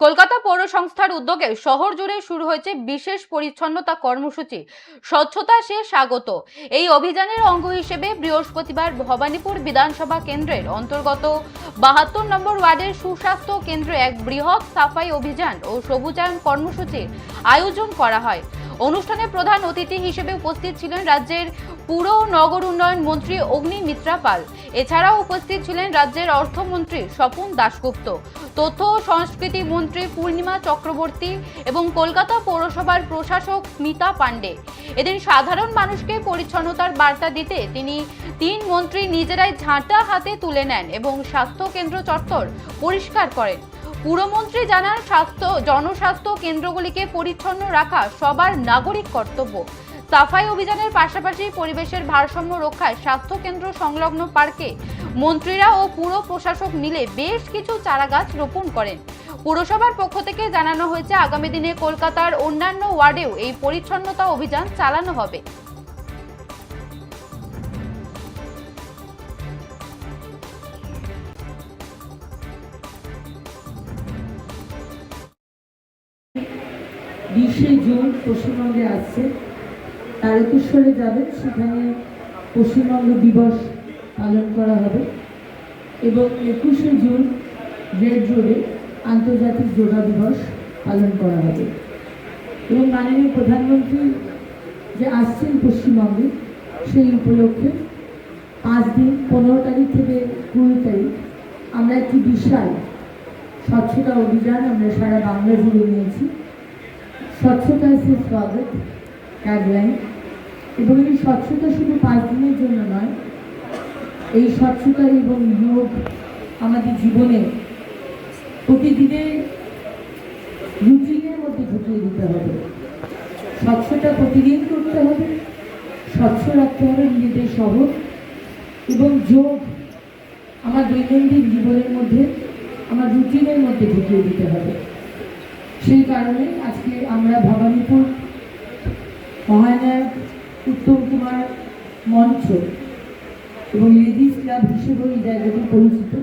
কলকাতা পৌর সংস্থার উদ্যোগে শহর জুড়ে শুরু হয়েছে বিশেষ পরিচ্ছন্নতা কর্মসূচি স্বচ্ছতা সে স্বাগত। এই অভিযানের অঙ্গ হিসেবে বৃহস্পতিবার ভবানীপুর বিধানসভা কেন্দ্রের অন্তর্গত 72 নম্বর ওয়ার্ডের সুস্বাস্থ্য কেন্দ্রে এক বৃহৎ সাফাই অভিযান ও সবুজায়ন কর্মসূচির আয়োজন করা হয়। অনুষ্ঠানে প্রধান অতিথি হিসেবে উপস্থিত ছিলেন রাজ্যের পুর ও নগর উন্নয়ন মন্ত্রী অগ্নিমিত্রা পাল। এছাড়াও উপস্থিত ছিলেন রাজ্যের অর্থমন্ত্রী স্বপন দাশগুপ্ত, তথ্য ও সংস্কৃতি মন্ত্রী পূর্ণিমা চক্রবর্তী এবং কলকাতা পৌরসভার প্রশাসক স্মিতা পান্ডে। এদিন সাধারণ মানুষকে পরিচ্ছন্নতার বার্তা দিতে তিন মন্ত্রী নিজেরাই ঝাঁটা হাতে তুলে নেন এবং স্বাস্থ্য কেন্দ্র চত্বর পরিষ্কার করেন। পুরমন্ত্রী জানান, জনস্বাস্থ্য কেন্দ্রগুলিকে পরিচ্ছন্ন রাখা সবার নাগরিক কর্তব্য। সাফাই অভিযানের পাশাপাশি পরিবেশের ভারসাম্য রক্ষায় স্বাস্থ্য কেন্দ্র সংলগ্ন পার্কে মন্ত্রীরা ও পুর প্রশাসক মিলে বেশ কিছু চারাগাছ রোপণ করেন। পুরসভার পক্ষ থেকে জানানো হয়েছে, আগামী দিনে কলকাতার অন্যান্য ওয়ার্ডেও এই পরিচ্ছন্নতা অভিযান চালানো হবে। জুন পশ্চিমবঙ্গে আসছে, তারকেশ্বরে যাবেন, সেখানে পশ্চিমবঙ্গ দিবস পালন করা হবে এবং 21শে জুন রেড রোডে আন্তর্জাতিক যোগা দিবস পালন করা হবে। এবং মাননীয় প্রধানমন্ত্রী যে আসছেন পশ্চিমবঙ্গে, সেই উপলক্ষে 5 দিন 15 তারিখ থেকে 20 তারিখ আমরা একটি বিশাল স্বচ্ছতা অভিযান আমরা সারা বাংলা জুড়ে নিয়েছি। স্বচ্ছতা সে স্বাগত ট্যাগলাইন। এবং এই স্বচ্ছতা শুধু 5 দিনের জন্য নয়, এই স্বচ্ছতা এবং যোগ আমাদের জীবনে প্রতিদিনের রুটিনের মধ্যে ঢুকিয়ে দিতে হবে। স্বচ্ছতা প্রতিদিন করতে হবে, স্বচ্ছ রাখতে হবে নিজেদের শহর, এবং যোগ আমার দৈনন্দিন জীবনের মধ্যে, আমার রুটিনের মধ্যে ঢুকিয়ে দিতে হবে। সেই কারণে আজকে আমরা ভবানীপুর মহানায়ক উত্তম কুমার মঞ্চ এবং লেডিস ক্লাব হিসেবেও এই জায়গাটি পরিচিত।